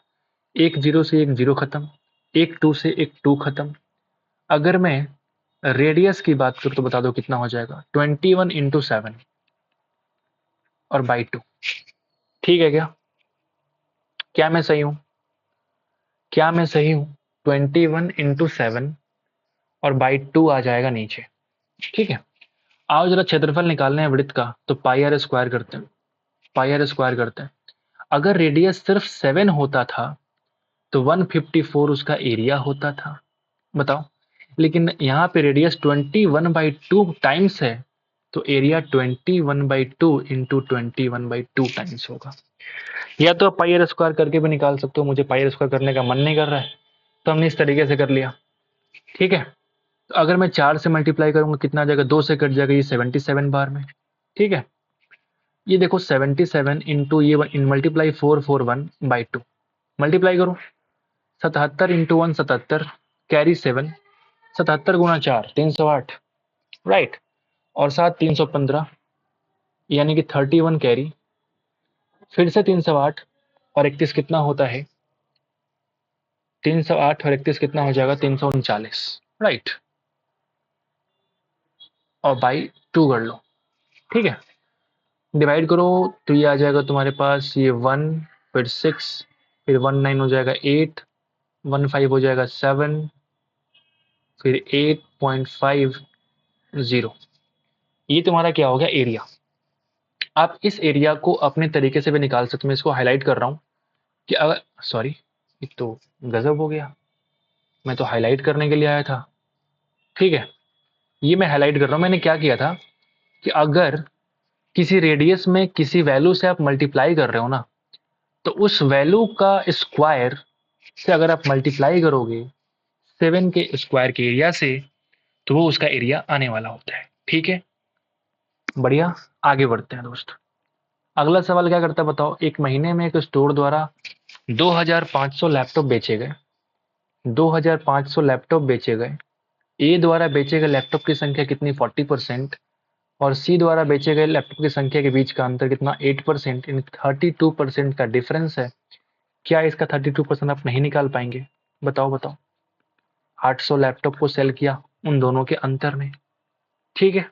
एक जीरो से एक जीरो खत्म, एक 2 से एक 2 खत्म। अगर मैं रेडियस की बात करूं तो बता दो कितना हो जाएगा? 21 इंटू 7 और बाई 2, ठीक है क्या? क्या मैं सही हूं? क्या मैं सही हूं? 21 इंटू 7 और बाई 2 आ जाएगा नीचे, ठीक है। आओ जरा क्षेत्रफल निकालने हैं वृत्त का, तो पाई आर स्क्वायर करते हैं, पाई आर स्क्वायर करते हैं। अगर रेडियस सिर्फ 7 होता था तो 154 उसका एरिया होता था, बताओ। लेकिन यहाँ पे रेडियस 21/2 टाइम्स है, तो एरिया 21/2 इंटू 21/2 टाइम्स होगा। या तो पाई आर स्क्वायर करके भी निकाल सकते हो, मुझे पाई आर स्क्वायर करने का मन नहीं कर रहा है, तो हमने इस तरीके से कर लिया। ठीक है, तो अगर मैं 4 से मल्टीप्लाई करूंगा कितना आ जाएगा, 2 से कट जाएगा, ये 77 बार में। ठीक है, ये देखो 77 इंटू ये इन मल्टीप्लाई 441/2 मल्टीप्लाई करो, 77 इंटू 1 77, कैरी 7, 77 गुना 4 308, राइट, और 7 315, यानी कि 31 कैरी, फिर से 308 और 31 कितना होता है, 308 और 31 कितना हो जाएगा, 339, राइट, और बाई 2 कर लो। ठीक है, डिवाइड करो तो ये आ जाएगा तुम्हारे पास, ये 1, फिर 6, फिर 19 हो जाएगा 8, 15 हो जाएगा 7, फिर 8.50, ये तुम्हारा क्या हो गया, एरिया। आप इस एरिया को अपने तरीके से भी निकाल सकते हो, मैं इसको हाईलाइट कर रहा हूँ कि अगर, सॉरी, ये तो गजब हो गया, मैं तो हाईलाइट करने के लिए आया था। ठीक है, ये मैं हाईलाइट कर रहा हूँ, मैंने क्या किया था कि अगर किसी रेडियस में किसी वैल्यू से आप मल्टीप्लाई कर रहे हो ना, तो उस वैल्यू का स्क्वायर से अगर आप मल्टीप्लाई करोगे 7 के स्क्वायर के एरिया से, तो वो उसका एरिया आने वाला होता है। ठीक है, बढ़िया, आगे बढ़ते हैं दोस्त। अगला सवाल क्या करता है बताओ, एक महीने में एक स्टोर द्वारा 2500 लैपटॉप बेचे गए, 2500 लैपटॉप बेचे गए। ए द्वारा बेचे गए लैपटॉप की संख्या कितनी, 40%, और सी द्वारा बेचे गए लैपटॉप की संख्या के बीच का अंतर कितना, 8%, इन 32% का डिफरेंस है। क्या इसका 32% आप नहीं निकाल पाएंगे, बताओ बताओ। 800 लैपटॉप को सेल किया उन दोनों के अंतर में। ठीक है,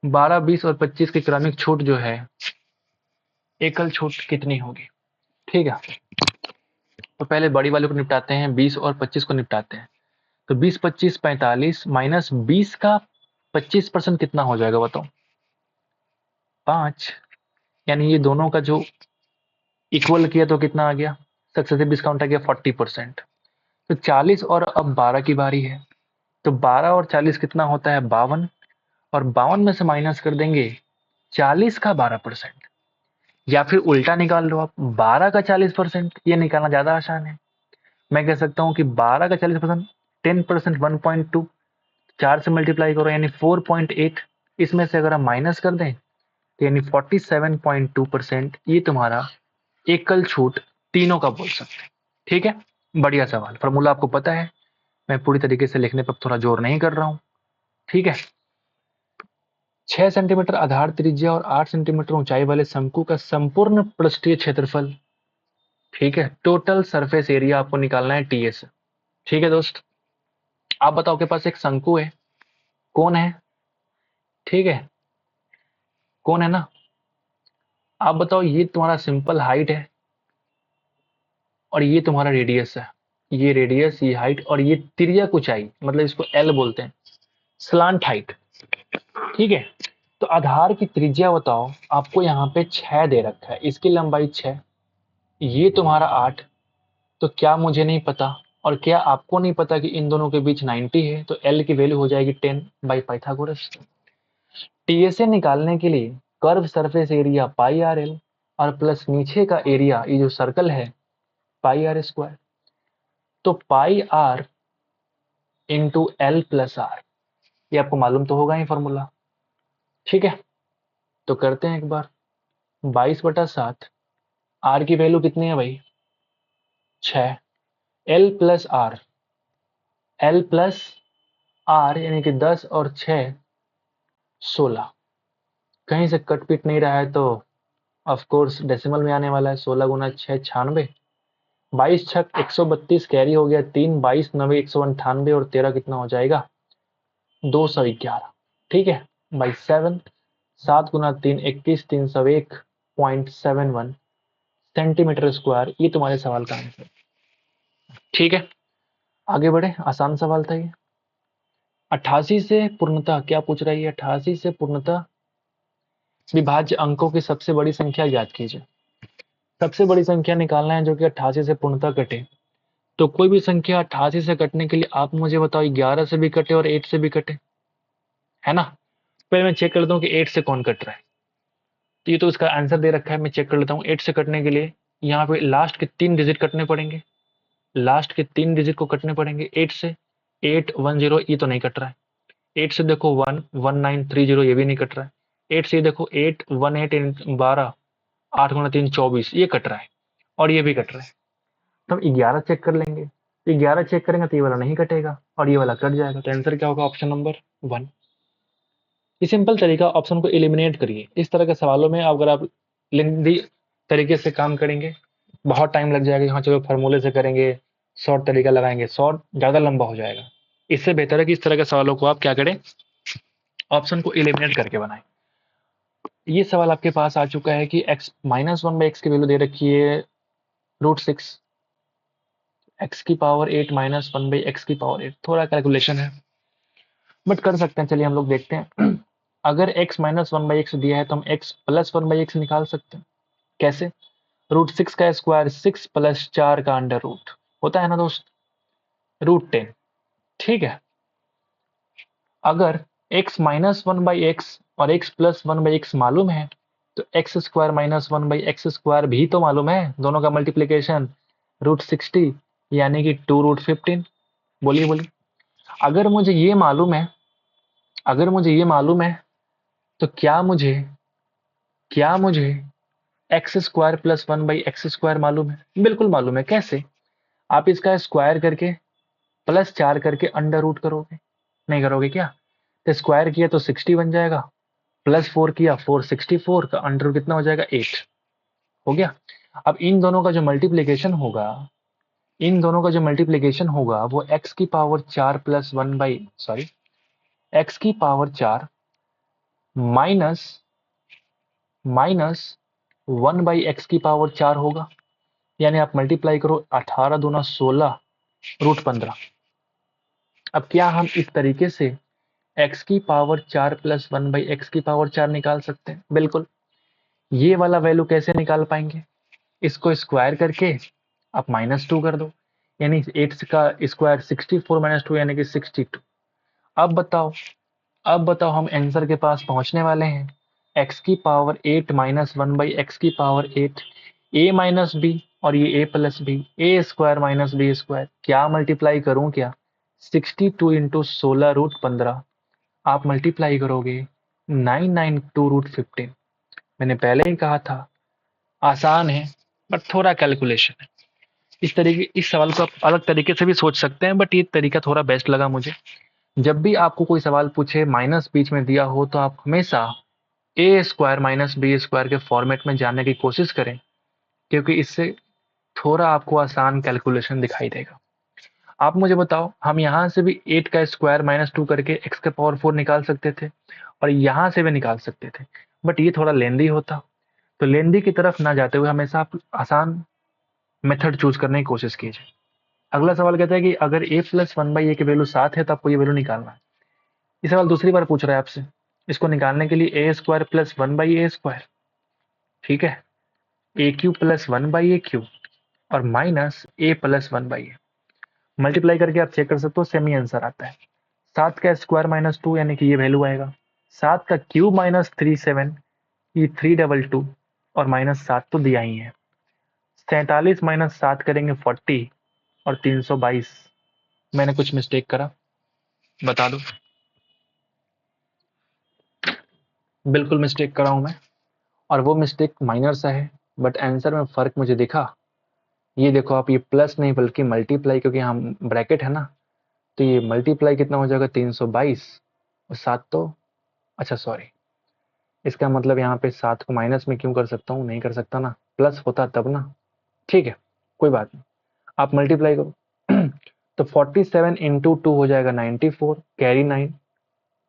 12, 20 और 25 की क्रमिक छूट जो है, एकल छूट कितनी होगी। ठीक है, तो पहले बड़ी वाले को निपटाते हैं, 20 और 25 को निपटाते हैं। तो 20 25 45 माइनस 20 का 25% कितना हो जाएगा बताओ, 5, यानी ये दोनों का जो इक्वल किया तो कितना आ गया, सक्सेसिव डिस्काउंट आ गया 40%। तो 40 और अब 12 की बारी है, तो 12 और 40 कितना होता है, 52, और 52 में से माइनस कर देंगे 40 का 12%, या फिर उल्टा निकाल लो आप, 12 का 40%, ये निकालना ज्यादा आसान है। मैं कह सकता हूँ कि 12 का 40%, 10% 1.2, 4 से मल्टीप्लाई करो यानी 4.8, इसमें से अगर हम माइनस कर दें तो यानी 47.2%, ये तुम्हारा एकल छूट तीनों का बोल सकते हैं। ठीक है, बढ़िया सवाल, फॉर्मूला आपको पता है, मैं पूरी तरीके से लिखने पर थोड़ा जोर नहीं कर रहा हूँ। ठीक है, 6 सेंटीमीटर आधार त्रिज्या और 8 सेंटीमीटर ऊंचाई वाले शंकु का संपूर्ण पृष्ठीय क्षेत्रफल, ठीक है, टोटल सरफेस एरिया आपको निकालना है टीएस। ठीक है दोस्त, आप बताओ, के पास एक शंकु है, कौन है, ठीक है, कौन है ना, आप बताओ, ये तुम्हारा सिंपल हाइट है और ये तुम्हारा रेडियस है, ये रेडियस, ये हाइट, और ये तिर्यक ऊंचाई, मतलब इसको एल बोलते हैं, स्लांट हाइट। ठीक है, तो आधार की त्रिज्या बताओ, आपको यहाँ पे 6 दे रखा है, इसकी लंबाई 6, ये तुम्हारा 8, तो क्या मुझे नहीं पता, और क्या आपको नहीं पता कि इन दोनों के बीच 90 है, तो एल की वैल्यू हो जाएगी 10 बाई पाइथागोरस। टीएसए निकालने के लिए curve surface area pi R L, और प्लस नीचे का एरिया, ये जो सर्कल है, पाई आर स्क्वायर, तो pi R into L plus R, ये आपको मालूम तो होगा ही फॉर्मूला। ठीक है, तो करते हैं एक बार, 22/7, आर की वैल्यू कितनी है भाई, 6, L plus R, L plus R यानी कि 10 और 6 16, कहीं से कट पीट नहीं रहा है, तो ऑफ कोर्स डेसिमल में आने वाला है, 16 गुना 6 96, 22 छक 132, कैरी हो गया 3, 22 9 198, और 13 कितना हो जाएगा, 211। ठीक है, बाई 7, 7 गुना 3 21, 301.71 सेंटीमीटर स्क्वायर, ये तुम्हारे सवाल का आंसर। ठीक है, आगे बढ़े, आसान सवाल था ये। 88 से पूर्णतः क्या पूछ रही है, 88 से पूर्णतः विभाज्य अंकों की सबसे बड़ी संख्या ज्ञात कीजिए। सबसे बड़ी संख्या निकालना है जो कि 88 से पूर्णतः कटे, तो कोई भी संख्या 88 से कटने के लिए आप मुझे बताओ 11 से भी कटे और 8 से भी कटे, है ना। पहले मैं चेक कर लेता हूँ कि 8 से कौन कट रहा है। तो ये तो इसका आंसर दे रखा है, मैं चेक कर लेता हूँ। 8 से कटने के लिए यहाँ पे लास्ट के 3 डिजिट कटने पड़ेंगे, लास्ट के 3 डिजिट को कटने पड़ेंगे 8 से। 810 ये तो नहीं कट रहा है। 8 से देखो 11930 ये भी नहीं कट रहा है। 8 से देखो 818 12, 8 गुणा 3 24 ये कट रहा है, और ये भी कट रहा है। तो हम 11 चेक कर लेंगे, तो 11 चेक करेंगे तो ये वाला नहीं कटेगा और ये वाला कट जाएगा। तो आंसर क्या होगा? Option number 1। ये सिंपल तरीका, ऑप्शन को एलिमिनेट करिए। इस तरह के सवालों में अगर आप लेंदी तरीके से काम करेंगे बहुत टाइम लग जाएगा। यहाँ चलो फार्मूले से करेंगे, शॉर्ट तरीका लगाएंगे, शॉर्ट ज़्यादा लंबा हो जाएगा। इससे बेहतर है कि इस तरह के सवालों को आप क्या करें, ऑप्शन को एलिमिनेट करके बनाएं। ये सवाल आपके पास आ चुका है कि x -1/x की वैल्यू दे रखी है √6, x की पावर 8 -1/x की पावर 8। थोड़ा कैलकुलेशन है बट कर सकते हैं, चलिए हम लोग देखते हैं। अगर x -1/x दिया है तो हम x +1/x निकाल सकते हैं। कैसे? √6 का स्क्वायर 6 + 4 का अंडर रूट होता है ना दोस्त, √10। ठीक है, अगर x -1/x और x +1/x मालूम है तो x स्क्वायर -1/x स्क्वायर भी तो मालूम है, दोनों का मल्टीप्लीकेशन √60 यानी कि 2√15। बोलिए बोलिए। अगर मुझे ये मालूम है, अगर मुझे ये मालूम है तो क्या मुझे एक्स स्क्वायर +1/x स्क्वायर मालूम है? बिल्कुल मालूम है। कैसे? आप इसका स्क्वायर करके +4 करके अंडर रूट करोगे, नहीं करोगे क्या? तो स्क्वायर किया तो 60 बन जाएगा, +4 किया 464 का अंडर रूट कितना हो जाएगा? 8 हो गया। अब इन दोनों का जो मल्टीप्लीकेशन होगा, इन दोनों का जो मल्टीप्लीकेशन होगा वो x की power 4 plus 1 by sorry x की पावर 4 माइनस माइनस 1/x की पावर 4 होगा। यानी आप मल्टीप्लाई करो 18 दूना 16 √15। अब क्या हम इस तरीके से x की पावर 4 प्लस 1/x की पावर 4 निकाल सकते हैं? बिल्कुल। ये वाला वैल्यू कैसे निकाल पाएंगे? इसको स्क्वायर करके आप -2 कर दो, यानी 8 का स्क्वायर 64 -2 यानी कि 62। अब बताओ, अब बताओ हम आंसर के पास पहुंचने वाले हैं। x की पावर 8 -1/x की पावर 8, a माइनस बी और ये a plus B, A square minus B square, क्या मल्टीप्लाई करूं क्या? 62 इंटू 16 √15 आप मल्टीप्लाई करोगे 992 √15। मैंने पहले ही कहा था आसान है बट थोड़ा कैलकुलेशन है। इस सवाल को आप अलग तरीके से भी सोच सकते हैं बट ये तरीका थोड़ा बेस्ट लगा मुझे। जब भी आपको कोई सवाल पूछे माइनस बीच में दिया हो तो आप हमेशा ए स्क्वायर माइनस बी स्क्वायर के फॉर्मेट में जाने की कोशिश करें, क्योंकि इससे थोड़ा आपको आसान कैलकुलेशन दिखाई देगा। आप मुझे बताओ, हम यहाँ से भी 8 का स्क्वायर -2 करके x के पावर 4 निकाल सकते थे और यहाँ से भी निकाल सकते थे, बट ये थोड़ा लेंदी होता। तो लेंदी की तरफ ना जाते हुए हमेशा आप आसान मेथड चूज करने की कोशिश कीजिए। अगला सवाल कहता है कि अगर a प्लस 1/a की वैल्यू 7 है तो आपको ये वैल्यू निकालना है। ये सवाल दूसरी बार पूछ रहा है आपसे। इसको निकालने के लिए a square plus 1/a square, ठीक है, ए क्यू प्लस 1/a क्यू और minus a plus 1/a multiply करके आप चेक कर सकते हो, सेम ही आंसर आता है। 7 का स्क्वायर -2 यानी कि ये वैल्यू आएगा। 7 का क्यूब -37 ये 322 और -7 तो दिया ही है। 47 -7 करेंगे 40 और 322। मैंने कुछ मिस्टेक करा? बता दो। बिल्कुल मिस्टेक करा हूं मैं, और वो मिस्टेक माइनर सा है बट आंसर में फर्क मुझे दिखा। ये देखो आप, ये प्लस नहीं बल्कि मल्टीप्लाई, क्योंकि हम ब्रैकेट है ना, तो ये मल्टीप्लाई कितना हो जाएगा? 322 और 7 तो, अच्छा सॉरी, इसका मतलब यहाँ पे 7 को माइनस में क्यों कर सकता हूँ? नहीं कर सकता ना, प्लस होता तब ना। ठीक है, कोई बात नहीं, आप मल्टीप्लाई करो। तो 47 इंटू 2 हो जाएगा 94, कैरी 9,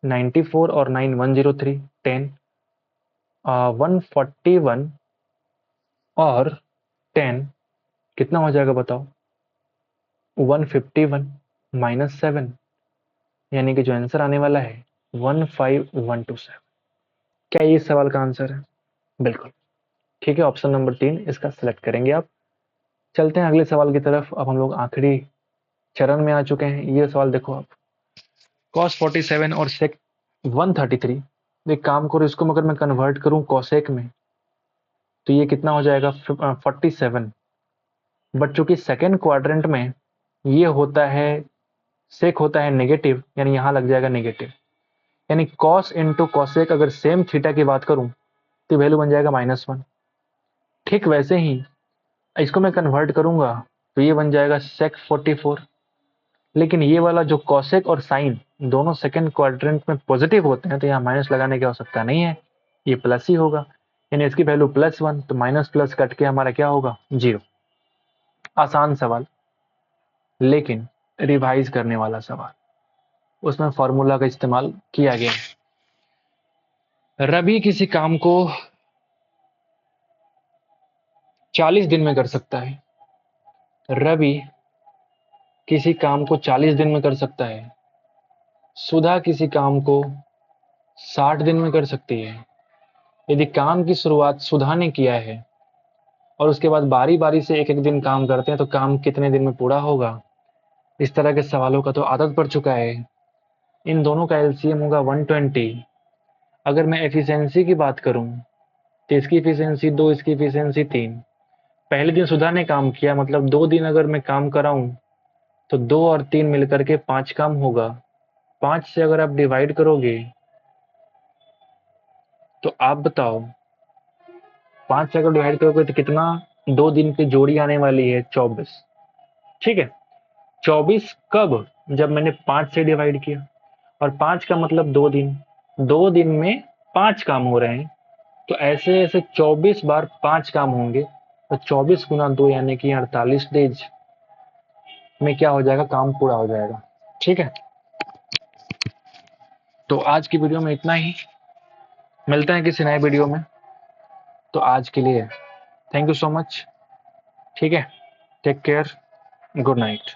94 और 9 103 10, 141 और 10 कितना हो जाएगा बताओ? 151 -7 यानी कि जो आंसर आने वाला है 15127। क्या ये इस सवाल का आंसर है? बिल्कुल ठीक है, ऑप्शन नंबर 3 इसका सिलेक्ट करेंगे आप। चलते हैं अगले सवाल की तरफ। अब हम लोग आखिरी चरण में आ चुके हैं। ये सवाल देखो आप, cos 47 और sec 133। एक काम करो, इसको अगर मैं कन्वर्ट करूं cosec में तो ये कितना हो जाएगा 47। बट चूंकि सेकेंड क्वाड्रेंट में ये होता है, सेक होता है नेगेटिव, यानी यहां लग जाएगा नेगेटिव। यानी cos इंटू कॉसेक अगर सेम थीटा की बात करूं तो वैल्यू बन जाएगा -1। ठीक वैसे ही इसको मैं कन्वर्ट करूंगा तो ये बन जाएगा sec 44। लेकिन ये वाला जो कॉसेक और साइन दोनों सेकंड क्वाड्रेंट में पॉजिटिव होते हैं तो यहाँ माइनस लगाने की आवश्यकता नहीं है, ये प्लस ही होगा। यानी इसकी वैल्यू +1, तो माइनस प्लस कट के हमारा क्या होगा 0। आसान सवाल, लेकिन रिवाइज करने वाला सवाल, उसमें फॉर्मूला का इस्तेमाल किया गया है। रवि किसी काम को 40 दिन में कर सकता है। रवि किसी काम को 40 दिन में कर सकता है। सुधा किसी काम को 60 दिन में कर सकती है। यदि काम की शुरुआत सुधा ने किया है और उसके बाद बारी बारी से एक एक दिन काम करते हैं तो काम कितने दिन में पूरा होगा। इस तरह के सवालों का तो आदत पड़ चुका है। इन दोनों का एलसीएम होगा 120। अगर मैं एफिशिएंसी की बात करूं तो इसकी एफिशिएंसी 2, इसकी एफिशिएंसी 3। पहले दिन सुधा ने काम किया, मतलब 2 दिन अगर मैं काम कराऊं तो 2 और 3 मिलकर के 5 काम होगा। 5 से अगर आप डिवाइड करोगे तो आप बताओ 5 से अगर डिवाइड करोगे तो कितना, 2 दिन की जोड़ी आने वाली है 24। ठीक है, 24 कब, जब मैंने 5 से डिवाइड किया। और 5 का मतलब 2 दिन, 2 दिन में 5 काम हो रहे हैं, तो ऐसे ऐसे 24 बार 5 काम होंगे, तो 24 गुना 2 यानी कि 48 डेज में क्या हो जाएगा, काम पूरा हो जाएगा। ठीक है, तो आज की वीडियो में इतना ही। मिलते हैं किसी नए वीडियो में। तो आज के लिए थैंक यू सो मच। ठीक है, टेक केयर, गुड नाइट।